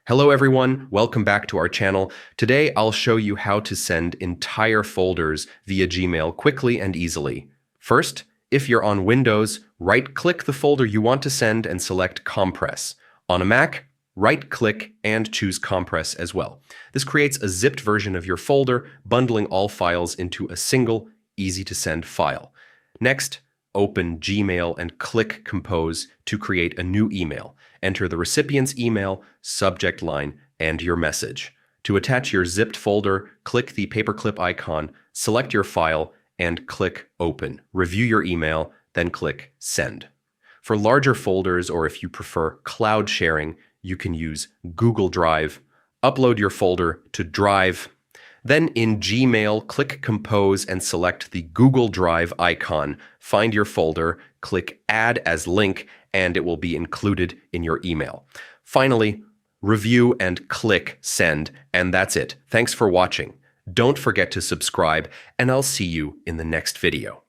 Hello everyone, welcome back to our channel. Today I'll show you how to send entire folders via Gmail quickly and easily. First, if you're on Windows, right-click the folder you want to send and select Compress. On a Mac, right-click and choose Compress as well. This creates a zipped version of your folder, bundling all files into a single, easy-to-send file. Next, open Gmail and click Compose to create a new email. Enter the recipient's email, subject line, and your message. To attach your zipped folder, click the paperclip icon, select your file, and click Open. Review your email, then click Send. For larger folders, or if you prefer cloud sharing, you can use Google Drive. Upload your folder to Drive. Then in Gmail, click Compose and select the Google Drive icon. Find your folder, click Add as link, and it will be included in your email. Finally, review and click Send, and that's it. Thanks for watching. Don't forget to subscribe, and I'll see you in the next video.